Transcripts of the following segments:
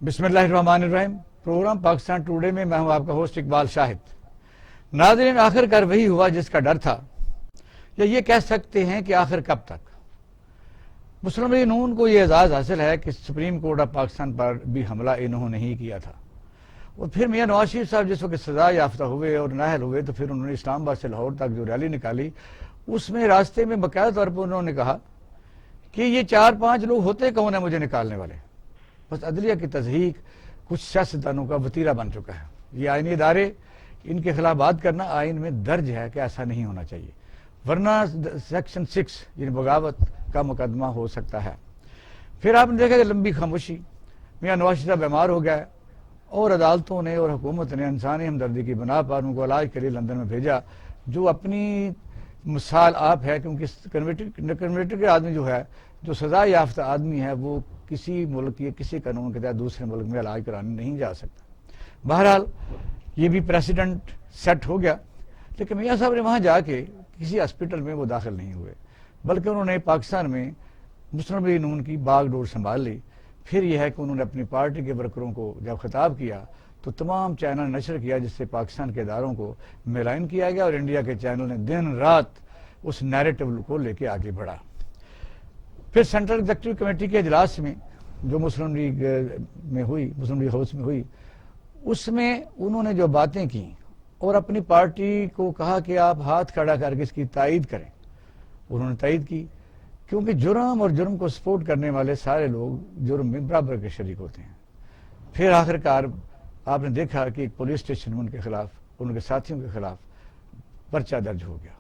بسم اللہ الرحمن الرحیم۔ پروگرام پاکستان ٹوڈے میں میں ہوں آپ کا ہوسٹ اقبال شاہد۔ ناظرین، آخر کار وہی ہوا جس کا ڈر تھا، یا یہ کہہ سکتے ہیں کہ آخر کب تک۔ مسلم لیگ نون کو یہ اعزاز حاصل ہے کہ سپریم کورٹ آف پاکستان پر بھی حملہ انہوں نے ہی کیا تھا، اور پھر میاں نواز شریف صاحب جس وقت سزا یافتہ ہوئے اور نااہل ہوئے تو پھر انہوں نے اسلام آباد سے لاہور تک جو ریلی نکالی، اس میں راستے میں باقاعدہ طور پر انہوں نے کہا کہ یہ 4-5 لوگ ہوتے کون ہیں مجھے نکالنے والے۔ بس عدلیہ کی تضحیک کچھ سیاستدانوں کا وتیرہ بن چکا ہے۔ یہ آئینی ادارے، ان کے خلاف بات کرنا آئین میں درج ہے کہ ایسا نہیں ہونا چاہیے، ورنہ سیکشن 6 یعنی بغاوت کا مقدمہ ہو سکتا ہے۔ پھر آپ نے دیکھا کہ لمبی خاموشی، میاں نواز شریف صاحب بیمار ہو گئے اور عدالتوں نے اور حکومت نے انسانی ہمدردی کی بنا پر ان کو علاج کے لیے لندن میں بھیجا، جو اپنی مثال آپ ہے، کیونکہ کنویکٹڈ کے آدمی جو ہے، جو سزا یافتہ آدمی ہے، وہ کسی ملک یا کسی قانون کے تحت دوسرے ملک میں علاج کرانے نہیں جا سکتا۔ بہرحال یہ بھی پریسیڈنٹ سیٹ ہو گیا، لیکن میاں صاحب نے وہاں جا کے کسی ہاسپٹل میں وہ داخل نہیں ہوئے، بلکہ انہوں نے پاکستان میں مسلم لیگ نون کی باغ ڈور سنبھال لی۔ پھر یہ ہے کہ انہوں نے اپنی پارٹی کے ورکروں کو جب خطاب کیا تو تمام چینل نشر کیا، جس سے پاکستان کے اداروں کو ملائن کیا گیا، اور انڈیا کے چینل نے دن رات اس نیریٹو کو لے کے آگے بڑھا۔ پھر سینٹرل ایگزیکٹو کمیٹی کے اجلاس میں جو مسلم لیگ میں ہوئی، مسلم لیگ ہاؤس میں ہوئی، اس میں انہوں نے جو باتیں کی اور اپنی پارٹی کو کہا کہ آپ ہاتھ کھڑا کر کے اس کی تائید کریں، انہوں نے تائید کی، کیونکہ جرم اور جرم کو سپورٹ کرنے والے سارے لوگ جرم میں برابر کے شریک ہوتے ہیں۔ پھر آخر کار آپ نے دیکھا کہ ایک پولیس اسٹیشن میں ان کے خلاف، ان کے ساتھیوں کے خلاف پرچہ درج ہو گیا۔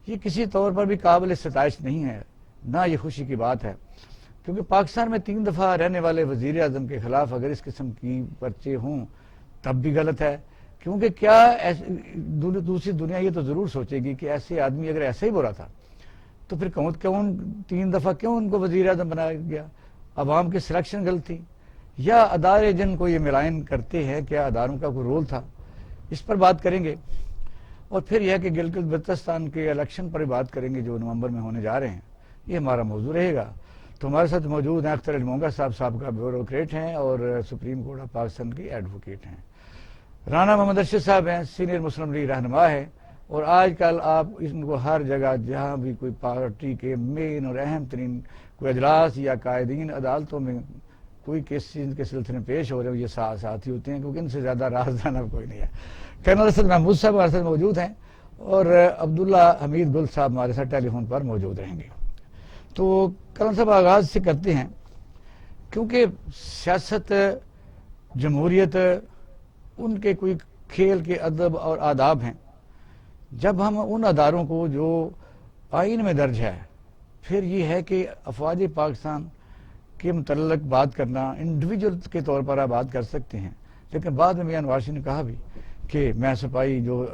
یہ کسی طور پر بھی قابل ستائش نہیں ہے، نہ یہ خوشی کی بات ہے، کیونکہ پاکستان میں 3 دفعہ رہنے والے وزیر اعظم کے خلاف اگر اس قسم کی پرچے ہوں تب بھی غلط ہے، کیونکہ کیا دوسری دنیا یہ تو ضرور سوچے گی کہ ایسے آدمی اگر ایسا ہی برا تھا تو پھر کون 3 دفعہ کیوں ان کو وزیر اعظم بنایا گیا؟ عوام کی سلیکشن غلط تھی، یا ادارے جن کو یہ ملائن کرتے ہیں کیا اداروں کا کوئی رول تھا؟ اس پر بات کریں گے، اور پھر یہ کہ گلگت بلتستان کے الیکشن پر بات کریں گے جو نومبر میں ہونے جا رہے ہیں، یہ ہمارا موضوع رہے گا۔ تو ہمارے ساتھ موجود ہیں اختر علی مونگا صاحب کا بیوروکریٹ ہیں اور سپریم کورٹ آف پاکستان کے ایڈوکیٹ ہیں۔ رانا محمد ارشد صاحب ہیں، سینئر مسلم لیگ رہنما ہے، اور آج کل آپ ان کو ہر جگہ جہاں بھی کوئی پارٹی کے مین اور اہم ترین کوئی اجلاس یا قائدین عدالتوں میں کوئی کیسز کے سلسلے میں پیش ہو رہے ہو، یہ ساتھی ہوتے ہیں، کیونکہ ان سے زیادہ رازدان اب کوئی نہیں ہے۔ کرنل اسد محمود صاحب ہمارے ساتھ موجود ہیں، اور عبداللہ حمید گل صاحب ہمارے ساتھ ٹیلی فون پر موجود رہیں گے۔ تو کرنل صاحب آغاز سے کرتے ہیں، کیونکہ سیاست، جمہوریت، ان کے کوئی کھیل کے ادب اور آداب ہیں۔ جب ہم ان اداروں کو جو آئین میں درج ہے، پھر یہ ہے کہ افواج پاکستان کے متعلق بات کرنا، انڈیویجول کے طور پر آپ بات کر سکتے ہیں، لیکن بعد میں میاں نواز شریف نے کہا بھی کہ میں سپاہی جو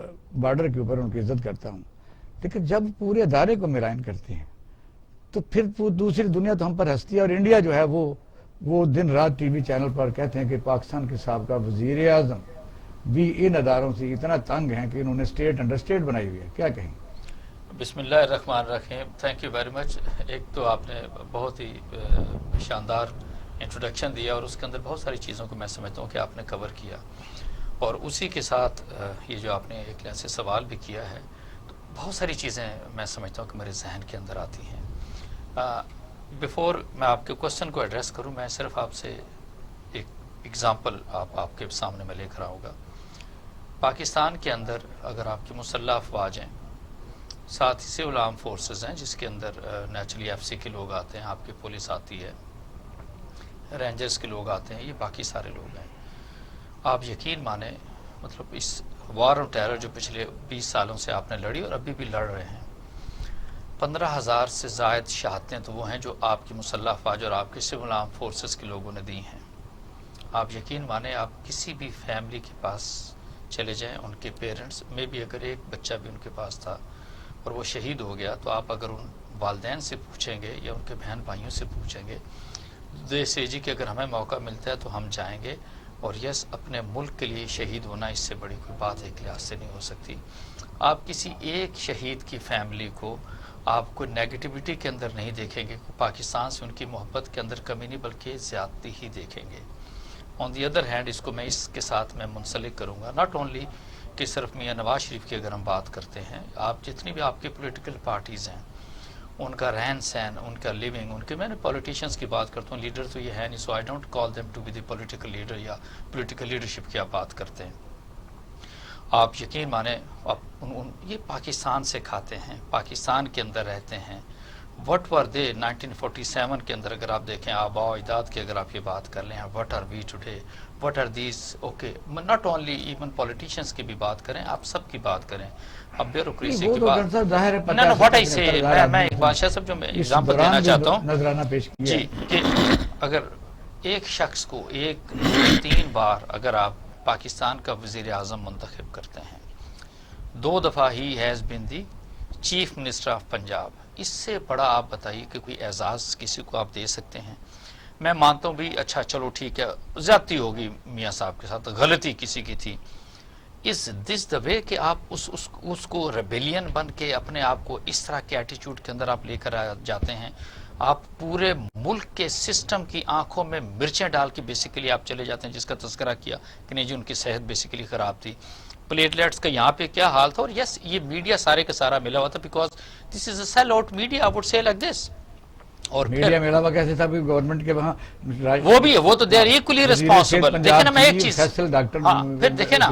بارڈر کے اوپر ان کی عزت کرتا ہوں، لیکن جب پورے ادارے کو ملائن کرتے ہیں تو پھر دوسری دنیا تو ہم پر ہنستی ہے، اور انڈیا جو ہے وہ دن رات ٹی وی چینل پر کہتے ہیں کہ پاکستان کے سابقہ وزیر اعظم بھی ان اداروں سے اتنا تنگ ہیں کہ انہوں نے اسٹیٹ انڈر اسٹیٹ بنائی ہوئی ہے۔ کیا کہیں؟ بسم اللہ الرحمن الرحیم۔ Thank you very much. ایک تو آپ نے بہت ہی شاندار انٹروڈکشن دیا، اور اس کے اندر بہت ساری چیزوں کو میں سمجھتا ہوں کہ آپ نے کور کیا، اور اسی کے ساتھ یہ جو آپ نے ایک لحاظ سے سوال بھی کیا ہے، تو بہت ساری چیزیں میں سمجھتا ہوں کہ میرے ذہن کے اندر آتی ہیں۔ بیفور میں آپ کے کوشچن کو ایڈریس کروں، میں صرف آپ سے ایک ایگزامپل آپ کے سامنے میں لے کر آؤں گا۔ پاکستان کے اندر اگر آپ کی مسلح افواج ہیں، ساتھ ہی سول آرم فورسز ہیں، جس کے اندر نیچرلی ایف سی کے لوگ آتے ہیں، آپ کی پولیس آتی ہے، رینجرز کے لوگ آتے ہیں، یہ باقی سارے لوگ ہیں۔ آپ یقین مانیں، مطلب اس وار آف ٹیرر جو پچھلے 20 سالوں سے آپ نے لڑی اور ابھی بھی لڑ رہے ہیں، 15,000 سے زائد شہادتیں تو وہ ہیں جو آپ کی مسلح افواج اور آپ کے سول آرم فورسز کے لوگوں نے دی ہیں۔ آپ یقین مانیں، آپ کسی بھی فیملی کے پاس چلے جائیں، ان کے پیرنٹس میں بھی اگر ایک بچہ بھی ان کے پاس تھا اور وہ شہید ہو گیا، تو آپ اگر ان والدین سے پوچھیں گے یا ان کے بہن بھائیوں سے پوچھیں گے، دے سے جی کہ اگر ہمیں موقع ملتا ہے تو ہم جائیں گے، اور یس، اپنے ملک کے لیے شہید ہونا اس سے بڑی کوئی بات ایک لحاظ سے نہیں ہو سکتی۔ آپ کسی ایک شہید کی فیملی کو آپ کو نیگیٹیوٹی کے اندر نہیں دیکھیں گے، پاکستان سے ان کی محبت کے اندر کمی نہیں بلکہ زیادتی ہی دیکھیں گے۔ آن دی ادر ہینڈ اس کو میں اس کے ساتھ میں منسلک کروں گا، ناٹ اونلی کہ صرف میاں نواز شریف کی اگر ہم بات کرتے ہیں، آپ جتنی بھی آپ کی پولیٹیکل پارٹیز ہیں ان کا رہن سہن، ان کا لیونگ، ان کے، میں نے پولیٹیشینس کی بات کرتا ہوں، لیڈر تو یہ ہے نہیں، so I don't call them to be the political leader یا پولیٹیکل لیڈرشپ کی آپ بات کرتے ہیں. آپ یقین مانیں یہ پاکستان سے کھاتے ہیں، پاکستان کے اندر رہتے ہیں. وٹ ور دے 1947 کے اندر اگر آپ دیکھیں آباء و اجداد کی اگر آپ یہ بات کر لیں، what are we today, what are these, okay not only even politicians کی بھی بات کریں، آپ سب کی بات کریں، اب بیوروکریسی کی بات، نو واٹ آئی سے، میں اقبال شاہ صاحب جو میں ایگزامپل دینا چاہتا ہوں نذرانہ پیش کیا جی، کہ اگر ایک شخص کو 3 بار اگر آپ پاکستان کا وزیر اعظم منتخب کرتے ہیں، 2 دفعہ he has been the chief minister of Punjab, اس سے بڑا آپ بتائیے کہ کوئی اعزاز کسی کو آپ دے سکتے ہیں؟ میں مانتا ہوں بھی اچھا چلو ٹھیک ہے، زیادتی ہوگی میاں صاحب کے ساتھ، غلطی کسی کی تھی، از دس دا وے کہ آپ اس کو ریبیلین بن کے اپنے آپ کو اس طرح کے ایٹیچیوڈ کے اندر آپ لے کر جاتے ہیں؟ آپ پورے ملک کے سسٹم کی آنکھوں میں مرچیں ڈال کے بیسیکلی آپ چلے جاتے ہیں، جس کا تذکرہ کیا کہ نہیں جی ان کی صحت بیسیکلی خراب تھی، پلیٹلیٹس کا یہاں پہ کیا حال تھا، اور یس یہ میڈیا سارے کا سارا ملا ہوا تھا، because this is a sell out media, I would say like this. اور میڈیا ملا ہوا کیسے تھا گورنمنٹ کے وہاں وہ بھی ہے، وہ تو دے آر ایکولی ریسپانسبل. دیکھیں نا میں ایک چیز، ہاں پھر دیکھیں نا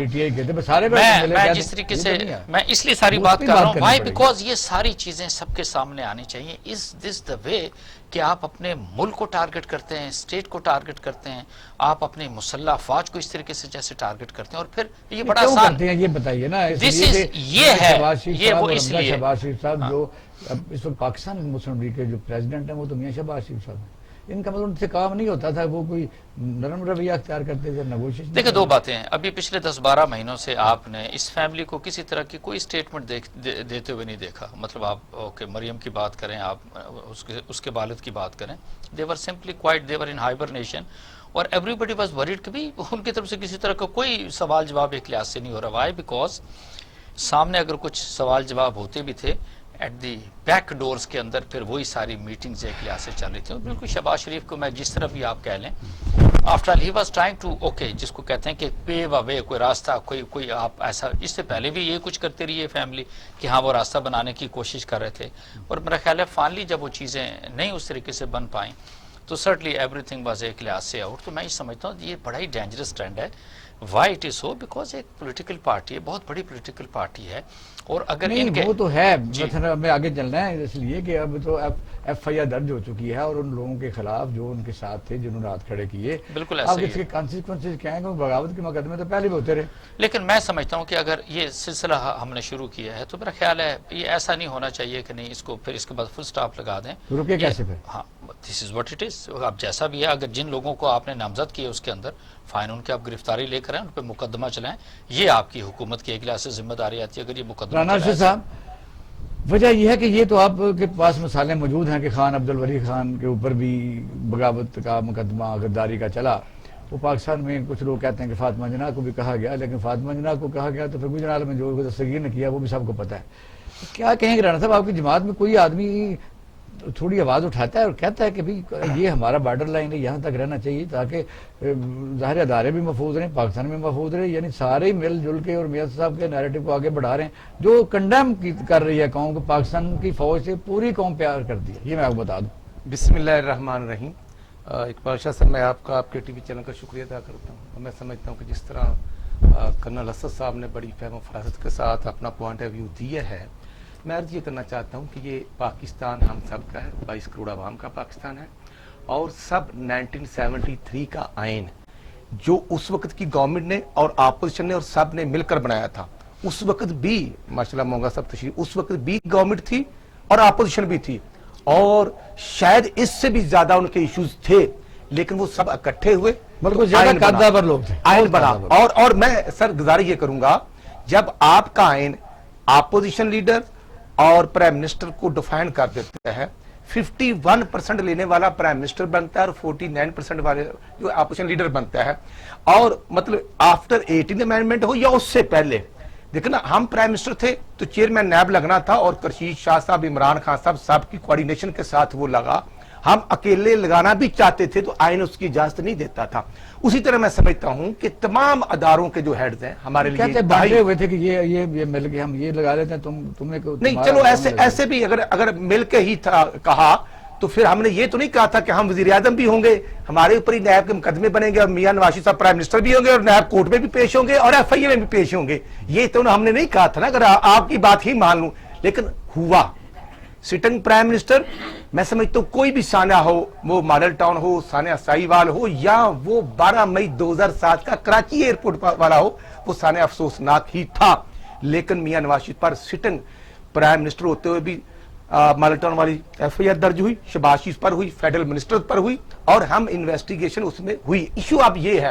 میں جس طریقے سے میں اس لیے ساری بات کر رہا ہوں، وائی بیکاز یہ ساری چیزیں سب کے سامنے آنی چاہیے. از دس دا وے کہ آپ اپنے ملک کو ٹارگٹ کرتے ہیں، اسٹیٹ کو ٹارگٹ کرتے ہیں، آپ اپنے مسلح افواج کو اس طریقے سے جیسے ٹارگٹ کرتے ہیں، اور پھر یہ بڑا آسان ہے. یہ بتائیے نا، یہ ہے یہ وہ اس لیے شہباز شریف صاحب جو اب اس وقت پاکستان مسلم لیگ کے جو پریزیڈنٹ ہیں وہ تو میاں شہباز شریف صاحب ہیں، ان کا مطلب ان سے کام نہیں ہوتا تھا، وہ کوئی نرم رویہ اختیار کرتے تھے، نیگوشیشن. دیکھیں 2 باتیں ہیں، ابھی پچھلے 10-12 مہینوں سے آپ نے اس فیملی کو کسی طرح کی کوئی اسٹیٹمنٹ دیتے ہوئے نہیں دیکھا. مطلب آپ اوکے مریم کی بات کریں، آپ اس کے والد کی بات کریں، دے ور سمپلی کوائٹ، دے ور ان ہائبرنیشن، اور ایوری بڈی واز وریڈ کہ بھی ان کی طرف سے کسی طرح کا کوئی سوال جواب ایک لحاظ سے نہیں ہو رہا. وائی بیکاز سامنے اگر کچھ سوال جواب ہوتے بھی تھے ایٹ دی بیک ڈورز کے اندر، پھر وہی ساری میٹنگز ایک لحاظ سے چل رہی تھیں. بالکل شہباز شریف کو میں جس طرح بھی آپ کہہ لیں، after all he was trying to okay, جس کو کہتے ہیں کہ پیو اے وے، کوئی راستہ، کوئی آپ ایسا، اس سے پہلے بھی یہ کچھ کرتے رہی ہے فیملی کہ ہاں وہ راستہ بنانے کی کوشش کر رہے تھے، اور میرا خیال ہے فائنلی جب وہ چیزیں نہیں اس طریقے سے بن پائیں تو سرٹلی ایوری تھنگ واز ایک لحاظ سے آؤٹ. تو میں یہ سمجھتا ہوں یہ بڑا ہی ڈینجرس ٹرینڈ ہے. Why it is so? Because ایک پولیٹیکل پارٹی ہے، بہت بڑی پولیٹیکل پارٹی ہے، اور اگر ان کے وہ تو ہے ہمیں آگے چلنا ہے، اس لیے کہ اب تو ایف آئی آر درج ہو چکی ہے، اور ان لوگوں کے خلاف جو ان کے ساتھ تھے جنہوں نے ہاتھ کھڑے کیے، بالکل ایسا اب اس کے کانسیکوینسز کیا ہیں؟ بغاوت کے مقدمے تو پہلے بھی ہوتے رہے. لیکن میں سمجھتا ہوں کہ اگر یہ سلسلہ ہم نے شروع کیا ہے تو میرا خیال ہے یہ ایسا نہیں ہونا چاہیے کہ نہیں اس کو پھر اس کے بعد فل سٹاپ لگا دیں. رکے کیسے پھر؟ ہاں دس از واٹ اٹ از. اب جیسا بھی ہے، اگر جن لوگوں کو آپ نے نامزد کیے اس کے اندر فائن، ان کے آپ گرفتاری لے کر ہیں، ان پہ مقدمہ چلائیں، یہ آپ کی حکومت کی ایک لحاظ سے ذمہ داری آتی ہے. اگر یہ مقدمہ رانا صاحب وجہ یہ ہے کہ یہ تو آپ کے پاس مسائل موجود ہیں کہ خان عبدالولی خان کے اوپر بھی بغاوت کا مقدمہ غداری کا چلا. وہ پاکستان میں کچھ لوگ کہتے ہیں کہ فاطمہ جناح کو بھی کہا گیا، لیکن فاطمہ جناح کو کہا گیا تو پھر گجرات میں جو دستگیر نے کیا وہ بھی سب کو پتہ ہے. کیا کہیں گے رانا صاحب، آپ کی جماعت میں کوئی آدمی تھوڑی آواز اٹھاتا ہے اور کہتا ہے کہ بھی یہ ہمارا بارڈر لائن ہے، یہاں تک رہنا چاہیے تاکہ ظاہر ادارے بھی محفوظ رہیں، پاکستان میں محفوظ رہے، یعنی سارے مل جل کے اور میاں صاحب کے نیریٹو کو آگے بڑھا رہے ہیں جو کنڈیم کر رہی ہے قوم کو، پاکستان کی فوج سے پوری قوم پیار کرتی ہے. یہ میں آپ کو بتا دوں. بسم اللہ الرحمن الرحیم. اقبال شاہ صاحب، میں آپ کا آپ کے ٹی وی چینل کا شکریہ ادا کرتا ہوں. اور میں سمجھتا ہوں کہ جس طرح کرنل اسد صاحب نے بڑی فہم و فراست کے ساتھ اپنا پوائنٹ آف ویو دیا ہے، میں عرض یہ کرنا چاہتا ہوں کہ یہ پاکستان ہم سب کا ہے، 22 کروڑ عوام کا پاکستان ہے، اور سب 1973 کا آئین جو اس وقت کی گورنمنٹ نے اور اپوزیشن نے اور سب نے مل کر بنایا تھا، اس وقت بھی ماشاءاللہ مونگا صاحب تشریف، اس وقت بھی گورنمنٹ تھی اور اپوزیشن بھی تھی، اور شاید اس سے بھی زیادہ ان کے ایشوز تھے، لیکن وہ سب اکٹھے ہوئے، آئین بنا. اور میں سر گزارش یہ کروں گا، جب آپ کا آئین اپوزیشن لیڈر اور پرائم منسٹر کو ڈیفائن کر دیتا ہے، 51% لینے والا پرائم منسٹر بنتا ہے اور 49% والے جو اپوزیشن لیڈر بنتا ہے، اور مطلب آفٹر 18 امینڈمنٹ ہو یا اس سے پہلے، دیکھنا ہم پرائم منسٹر تھے تو چیئرمین نیب لگنا تھا، اور کرشید شاہ صاحب، عمران خان صاحب، سب کی کوارڈینیشن کے ساتھ وہ لگا، ہم اکیلے لگانا بھی چاہتے تھے تو آئین اس کی اجازت نہیں دیتا تھا. اسی طرح میں سمجھتا ہوں کہ تمام اداروں کے جو ہیڈز ہیں ہمارے لیے بانٹے ہوئے تھے کہ یہ مل کے ہم یہ لگا لیتے ہیں, تمہیں نہیں, چلو ایسے بھی اگر مل کے ہی تھا کہا تو پھر ہم نے یہ تو نہیں کہا تھا کہ ہم وزیر اعظم بھی ہوں گے, ہمارے اوپر ہی نیب کے مقدمے بنیں گے اور میاں نواز شریف صاحب پرائم منسٹر بھی ہوں گے اور نیب کورٹ میں بھی پیش ہوں گے اور ایف آئی اے میں بھی پیش ہوں گے. یہ تو ہم نے نہیں کہا تھا نا, اگر آپ کی بات ہی مان لوں. لیکن ہوا سٹنگ پرائم منسٹر, میں سمجھتا ہوں کوئی بھی سانحہ ہو, وہ ماڈل ٹاؤن ہو, سانحہ سائیوال ہو, یا وہ 12 مئی 2007 کا کراچی ایئرپورٹ والا ہو, وہ سانحہ افسوسناک ہی تھا. لیکن میاں نواز شریف پر سٹنگ پرائم منسٹر ہوتے ہوئے بھی ماڈل ٹاؤن والی ایف آئی آر درج ہوئی, شہباز شریف پر ہوئی, فیڈرل منسٹر پر ہوئی, اور ہم انویسٹیگیشن اس میں ہوئی. ایشو اب یہ ہے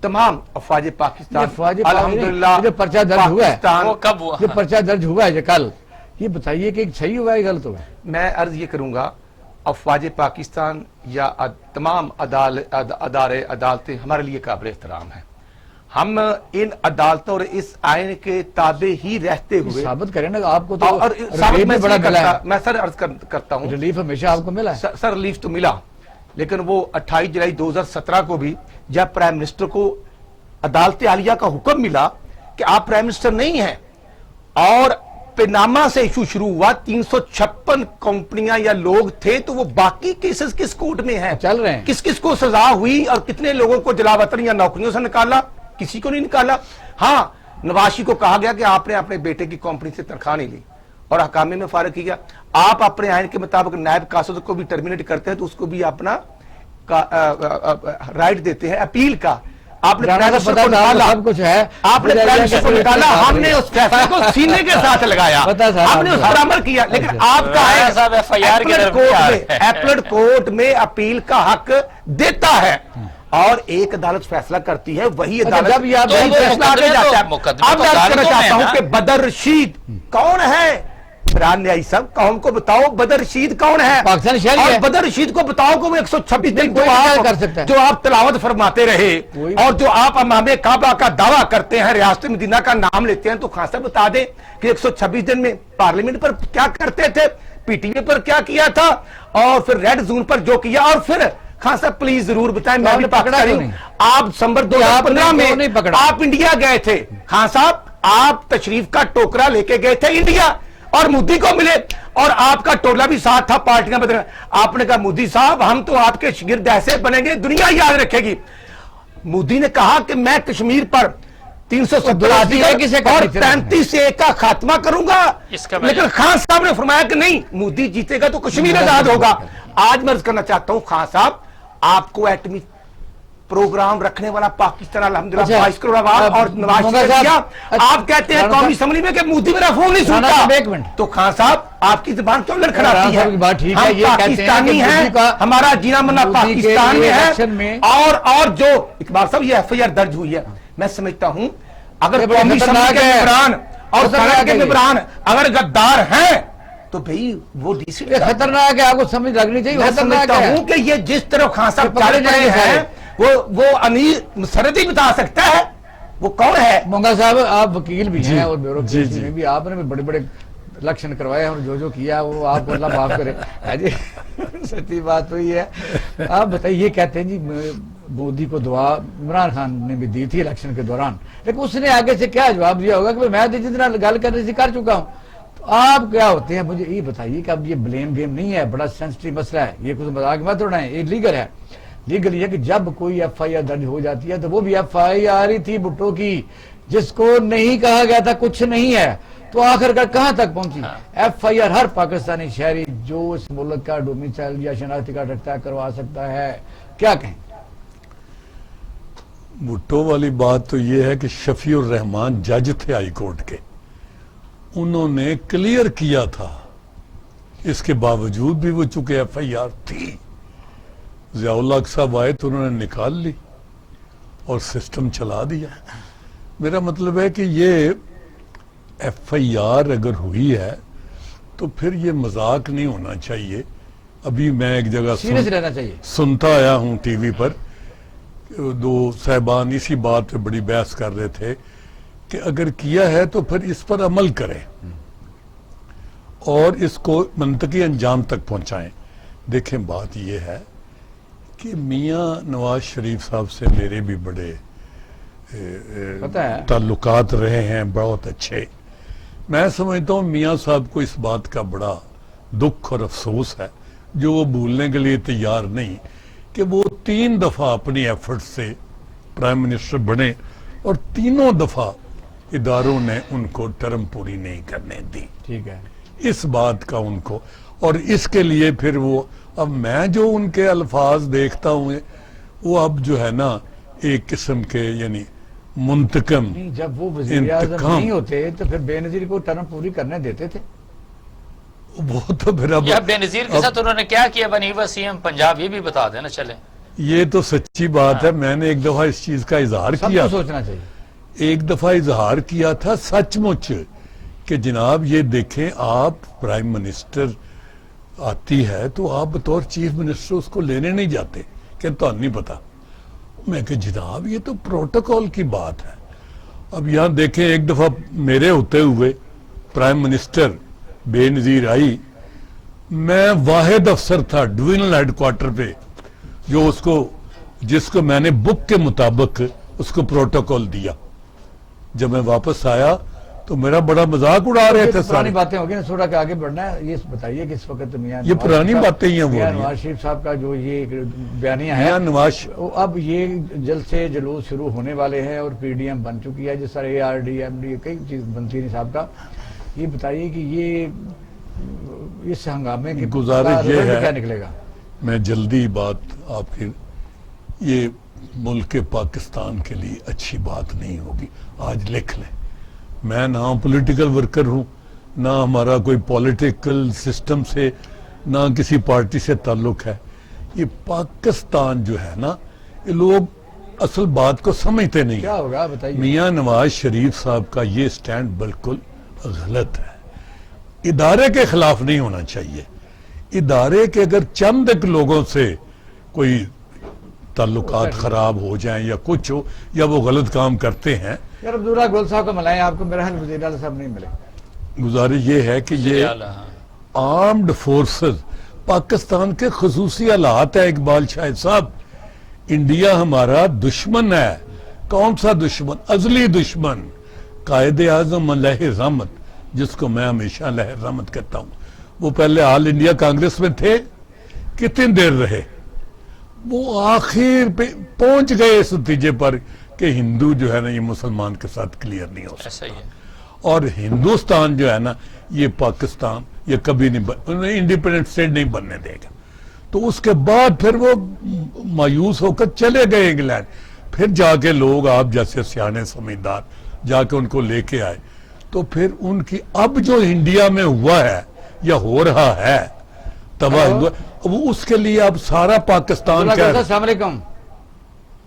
تمام افواج پاکستان الحمدللہ جو پرچہ درج ہوا ہے, وہ کب ہوا؟ یہ پرچہ درج ہوا ہے کل, یہ بتائیے کہ صحیح ہوا ہے غلط ہوا ہے؟ میں عرض یہ کروں گا, افواج پاکستان یا تمام عدالتیں ہمارے لیے قابل احترام ہیں. ہم ان عدالتوں اور اس آئین کے تابع ہی رہتے ہوئے ثابت کریں نا, آپ کو تو اور ثابت میں بڑا ملا ہے. میں سر عرض کرتا ہوں, ریلیف ہمیشہ آپ کو ملا ہے. سر ریلیف تو ملا, لیکن وہ 28 جولائی 2017 کو بھی جب پرائم منسٹر کو عدالت عالیہ کا حکم ملا کہ آپ پرائم منسٹر نہیں ہیں, اور پیناما سے ایشو شروع ہوا, 356 کمپنیاں یا لوگ تھے, تو وہ باقی کیسز کس کورٹ میں ہیں, چل رہے ہیں, کس کو سزا ہوئی اور کتنے لوگوں کو جلا وطن یا نوکریوں سے نکالا, کسی کو نہیں نکالا. ہاں, نواز شریف کو کہا گیا کہ آپ نے اپنے بیٹے کی کمپنی سے تنخواہ نہیں لی اور حکامے میں فارغ کیا. آپ اپنے آئین کے مطابق نائب قاصد کو بھی ٹرمینیٹ کرتے ہیں تو اس کو بھی اپنا رائٹ دیتے ہیں اپیل کا. آپ نے سب کچھ ہے, آپ نے نکالا, ہم نے اس فیصلے کو سینے کے ساتھ لگایا, ہم نے اس پر عمل کیا. لیکن آپ کا ایپلٹ کورٹ میں اپیل کا حق دیتا ہے اور ایک عدالت فیصلہ کرتی ہے, وہی عدالت فیصلہ آگے جاتا ہے. اب میں کہنا چاہتا ہوں کہ بدر رشید کون ہے؟ عمران نیائی صاحب قوم کو بتاؤ بدر رشید کون ہے, اور بدر رشید کو بتاؤ کہ وہ 126 دن جو آپ تلاوت فرماتے رہے اور جو آپ امام کعبہ کا دعویٰ کرتے ہیں, ریاست مدینہ کا نام لیتے ہیں, تو خان صاحب بتا دیں کہ 126 دن میں پارلیمنٹ پر کیا کرتے تھے, پی ٹی وی پر کیا کیا تھا, اور پھر ریڈ زون پر جو کیا, اور پھر خان صاحب پلیز ضرور بتائیں, میں بھی پاکستانی ہوں, آپ دسمبر 2015 میں آپ انڈیا گئے تھے. خان صاحب آپ تشریف کا ٹوکرا لے کے گئے تھے انڈیا اور مودی کو ملے, اور آپ کا ٹولہ بھی ساتھ تھا, پارٹیاں بدل. آپ نے کہا مودی صاحب ہم تو آپ کے شاگرد ایسے بنیں گے دنیا یاد رکھے گی. مودی نے کہا کہ میں کشمیر پر 370 اور 35A کا خاتمہ کروں گا, لیکن خان صاحب نے فرمایا کہ نہیں, مودی جیتے گا تو کشمیر آزاد ہوگا. آج میں عرض کرنا چاہتا ہوں خان صاحب, آپ کو ایٹمی پروگرام رکھنے والا پاکستان الحمدللہ 22 کروڑ آباد اور نواز شریف, آپ کہتے ہیں قومی اسمبلی میں کہ مودی میرا فون نہیں سنتا, تو خان صاحب آپ کی زبان کیوں لڑکھڑاتی ہے؟ ہم پاکستانی ہیں, ہمارا جینا مرنا پاکستان میں ہے, اور جو اقبال صاحب یہ ایف آئی آر درج ہوئی ہے, میں سمجھتا ہوں اگر قومی اسمبلی کے ممبران اور سینٹ کے ممبران اگر غدار ہیں تو بھئی وہ ڈی سی خطرناک ہے, آپ کو سمجھ لگنی چاہیے. میں سمجھتا ہوں کہ یہ جس طرح خان صاحب چل رہے ہیں وہ امیر مسرت ہی بتا سکتا ہے وہ کون ہے. مونگا صاحب آپ وکیل بھی ہیں اور بیوروکریسی میں بھی آپ نے بڑے بڑے الیکشن کروائے اور جو کیا وہ آپ کو اللہ معاف کرے. سچی بات تو یہ ہے. آپ بتائیے, یہ کہتے ہیں جی مودی کو دعا عمران خان نے بھی دی تھی الیکشن کے دوران, لیکن اس نے آگے سے کیا جواب دیا ہوگا کہ میں جتنا گل کرنے سے کر چکا ہوں. آپ کیا ہوتے ہیں مجھے یہ بتائیے کہ اب یہ بلیم گیم نہیں ہے, بڑا سینسٹیو مسئلہ ہے, یہ کچھ مذاق مت اڑائیں, یہ لیگل ہے. لیگل یہ کہ جب کوئی ایف آئی آر درج ہو جاتی ہے تو وہ بھی ایف آئی آر ہی تھی بھٹو کی, جس کو نہیں کہا گیا تھا کچھ نہیں ہے, تو آخر کار کہاں تک پہنچی. ایف آئی آر ہر پاکستانی شہری جو اس ملک کا ڈومیسائل یا شناختی کارڈ رکھتا ہے کروا سکتا ہے. کیا کہیں؟ بھٹو والی بات تو یہ ہے کہ شفیع الرحمان جج تھے ہائی کورٹ کے, انہوں نے کلیئر کیا تھا, اس کے باوجود بھی وہ چونکہ ایف آئی آر تھی, ضیاء الحق صاحب آئے تو انہوں نے نکال لی اور سسٹم چلا دیا. میرا مطلب ہے کہ یہ ایف آئی آر اگر ہوئی ہے تو پھر یہ مذاق نہیں ہونا چاہیے. ابھی میں ایک جگہ سنتا آیا ہوں ٹی وی پر, دو صاحبان اسی بات پہ بڑی بحث کر رہے تھے کہ اگر کیا ہے تو پھر اس پر عمل کریں اور اس کو منطقی انجام تک پہنچائیں. دیکھیں بات یہ ہے کہ میاں نواز شریف صاحب سے میرے بھی بڑے پتہ ہے تعلقات رہے ہیں بہت اچھے. میں سمجھتا ہوں میاں صاحب کو اس بات کا بڑا دکھ اور افسوس ہے جو وہ بھولنے کے لیے تیار نہیں کہ وہ 3 دفعہ اپنی ایفرٹ سے پرائم منسٹر بنے اور تینوں دفعہ اداروں نے ان کو ٹرم پوری نہیں کرنے دی. ٹھیک ہے. اس بات کا ان کو، اور اس کے لیے پھر وہ اب میں جو ان کے الفاظ دیکھتا ہوں وہ اب جو ہے نا ایک قسم کے یعنی منتقم نہیں، جب وہ وزیر اعظم نہیں ہوتے تو پھر بے نظیر کو ٹرم پوری کرنے دیتے تھے. وہ تو پھر اب یا بے نظیر کے ساتھ انہوں نے کیا کیا بنی ہوا سی ایم پنجاب، یہ بھی بتا دینا چلیں. یہ تو سچی بات ہے. میں نے ایک دفعہ اس چیز کا اظہار سب کیا، کو سوچنا چاہیے. ایک دفعہ اظہار کیا تھا سچ مچ کہ جناب یہ دیکھیں آپ پرائم منسٹر آتی ہے تو آپ بطور چیف منسٹر اس کو لینے نہیں جاتے کہ تو نہیں پتا. میں کہ جناب یہ تو پروٹوکول کی بات ہے. اب یہاں دیکھیں ایک دفعہ میرے ہوتے ہوئے پرائم منسٹر بے نظیر آئی، میں واحد افسر تھا ڈویژنل ہیڈ کوارٹر پہ جو جس کو میں نے بک کے مطابق اس کو پروٹوکول دیا. جب میں واپس آیا تو میرا بڑا مذاق اڑا رہے تھے پرانی باتیں ہوگی نا، تھوڑا کہ آگے بڑھنا ہے. یہ بتائیے کہ اس وقت میاں یہ پرانی باتیں ہی ہیں. میاں نواز شریف صاحب کا جو یہ بیانیہ ہے، اب یہ جلد سے جلوس شروع ہونے والے ہیں اور پی ڈی ایم بن چکی ہے، جس طرح اے آر ڈی ایم ڈی کئی چیز بنتی ہے صاحب کا. یہ بتائیے کہ یہ اس ہنگامے کی گزارش یہ ہے، کیا نکلے گا؟ میں جلدی بات آپ کی، یہ ملک پاکستان کے لیے اچھی بات نہیں ہوگی. آج لکھ لیں، میں نہ پولیٹیکل ورکر ہوں، نہ ہمارا کوئی پولیٹیکل سسٹم سے نہ کسی پارٹی سے تعلق ہے. یہ پاکستان جو ہے نا، یہ لوگ اصل بات کو سمجھتے نہیں. کیا ہوگا بتائیے. میاں نواز شریف صاحب کا یہ سٹینڈ بالکل غلط ہے. ادارے کے خلاف نہیں ہونا چاہیے. ادارے کے اگر چند ایک لوگوں سے کوئی تعلقات خراب ہو جائیں یا کچھ ہو یا وہ غلط کام کرتے ہیں. یار عبداللہ گول صاحب کو ملائیں، آپ کو میرا حل وزیر اعلیٰ صاحب نہیں ملے. گزارش یہ ہے کہ یہ آرمڈ فورسز پاکستان کے خصوصی حالات ہے. اقبال شاہد صاحب، انڈیا ہمارا دشمن ہے. کون سا دشمن؟ ازلی دشمن. قائد اعظم علیہ رحمت، جس کو میں ہمیشہ علیہ رحمت کہتا ہوں، وہ پہلے آل انڈیا کانگریس میں تھے، کتنی دیر رہے، وہ آخر پہ پہنچ گئے اس نتیجے پر کہ ہندو جو ہے نا یہ مسلمان کے ساتھ کلیئر نہیں ہو سکتا. اور ہندوستان جو ہے نا یہ پاکستان یہ کبھی نہیں انڈیپینڈنٹ اسٹیٹ نہیں بننے دے گا. تو اس کے بعد پھر وہ مایوس ہو کر چلے گئے انگلینڈ. پھر جا کے لوگ آپ جیسے سیانے سمجھدار جا کے ان کو لے کے آئے. تو پھر ان کی اب جو انڈیا میں ہوا ہے یا ہو رہا ہے تباہ ہوا، وہ اس کے لیے اب سارا پاکستان کیا ہے. السلام علیکم.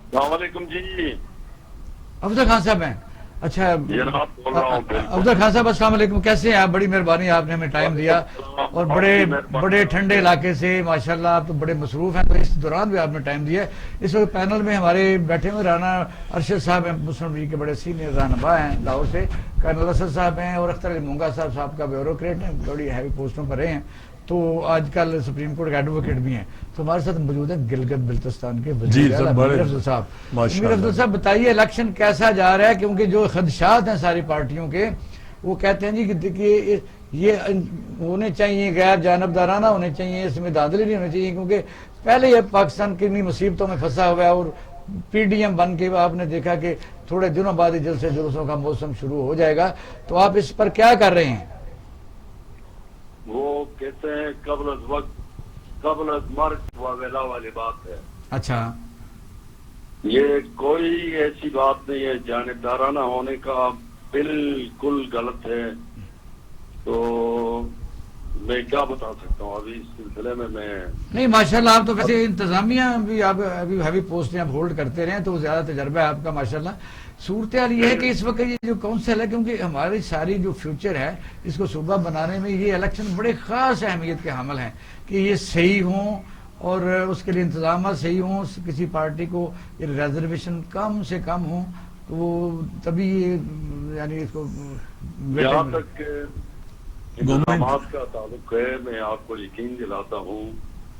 السلام علیکم جی. افضل خان صاحب ہیں. اچھا افضل خان صاحب السلام علیکم، کیسے ہیں آپ؟ بڑی مہربانی، آپ نے ہمیں ٹائم دیا اور بڑے ٹھنڈے علاقے سے ماشاءاللہ آپ تو بڑے مصروف ہیں، تو اس دوران بھی آپ نے ٹائم دیا. اس وقت پینل میں ہمارے بیٹھے ہوئے رانا ارشد صاحب ہیں، مسلم لیگ کے بڑے سینئر رہنما ہیں لاہور سے، کرنل اسد صاحب ہیں، اور اختر علی مونگا صاحب کا بیوروکریٹ ہیں، بڑی ہیوی پوسٹوں پر رہے ہیں، تو آج کل سپریم کورٹ کے ایڈوکیٹ بھی ہیں. تو ہمارے ساتھ موجود ہیں گلگت بلتستان کے وزیر اعلیٰ امیر افضل صاحب. امیر افضل صاحب بتائیے الیکشن کیسا جا رہا ہے؟ کیونکہ جو خدشات ہیں ساری پارٹیوں کے، وہ کہتے ہیں جی کہ یہ ہونے چاہیے غیر جانبدارانہ ہونے چاہیے، اس میں دھاندلی نہیں ہونی چاہیے، کیونکہ پہلے یہ پاکستان کتنی مصیبتوں میں پھنسا ہوا ہے، اور پی ڈی ایم بن کے آپ نے دیکھا کہ تھوڑے دنوں بعد جلسے جلوسوں کا موسم شروع ہو جائے گا. تو آپ اس پر کیا کر رہے ہیں؟ وہ کہتے ہیں قبل از وقت قبل از مرگ وغیرہ والی بات ہے. اچھا، یہ کوئی ایسی بات نہیں ہے، جانبدارانہ ہونے کا بالکل غلط ہے. تو میں کیا بتا سکتا ہوں ابھی اس سلسلے میں نہیں ماشاءاللہ آپ تو ویسے انتظامیہ بھی آپ ابھی ہیوی پوسٹیں آپ ہولڈ کرتے رہے ہیں، تو زیادہ تجربہ ہے آپ کا ماشاءاللہ. صورتحال یہ ہے کہ اس وقت یہ جو کونسل ہے، کیونکہ ہماری ساری جو فیوچر ہے اس کو صوبہ بنانے میں یہ الیکشن بڑے خاص اہمیت کے حامل ہیں کہ یہ صحیح ہوں اور اس کے لیے انتظامات صحیح ہوں، کسی پارٹی کو ریزرویشن کم سے کم ہوں، تو وہ تبھی یعنی اس کو جہاں تک انتظامات کا تعلق ہے، میں آپ کو یقین دلاتا ہوں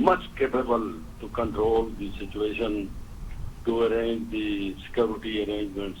much capable to control the situation, to arrange the security arrangements.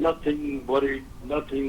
Nothing worried, nothing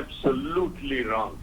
absolutely wrong.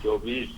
24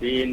3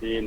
3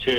6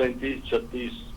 33-36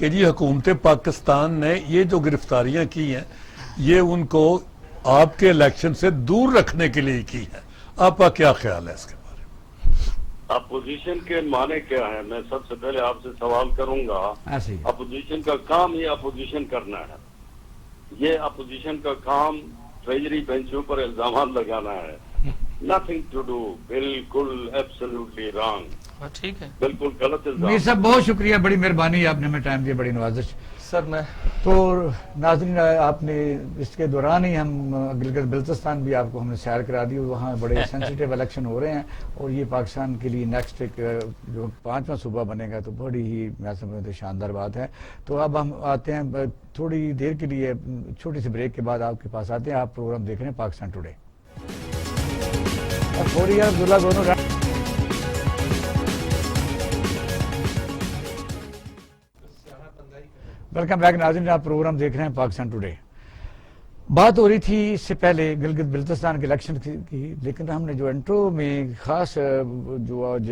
کہ جی حکومت پاکستان نے یہ جو گرفتاریاں کی ہیں یہ ان کو آپ کے الیکشن سے دور رکھنے کے لیے کی ہے. آپ کا کیا خیال ہے اس کے بارے میں؟ اپوزیشن کے معنی کیا ہے؟ میں سب سے پہلے آپ سے سوال کروں گا. ایسے ہی اپوزیشن کا کام یہ اپوزیشن کرنا ہے. یہ اپوزیشن کا کام ٹریجری بینچوں پر الزامات لگانا ہے. Nothing to do. بالکل ایبسلیوٹلی رانگ. ٹھیک ہے. بالکل غلط میر الزام. صاحب بہت شکریہ, بڑی مہربانی, آپ نے ہمیں ٹائم دیا, بڑی نوازش. سر میں تو ناظرین آپ نے اس کے دوران ہی ہم گلگت بلتستان بھی آپ کو ہم نے سیر کرا دی, وہاں بڑے سینسیٹیو الیکشن ہو رہے ہیں اور یہ پاکستان کے لیے نیکسٹ ایک جو 5واں صوبہ بنے گا تو بڑی ہی میں سمجھتا ہوں شاندار بات ہے. تو اب ہم آتے ہیں تھوڑی دیر کے لیے چھوٹی سی بریک کے بعد آپ کے پاس آتے ہیں. آپ پروگرام دیکھ رہے ہیں پاکستان ٹوڈے. تھوڑی عبداللہ دونوں ویلکم بیک ناظرین, آپ پروگرام دیکھ رہے ہیں پاکستان ٹوڈے. بات ہو رہی تھی اس سے پہلے گلگت بلتستان کے الیکشن کی, لیکن ہم نے جو انٹرو میں خاص جو آج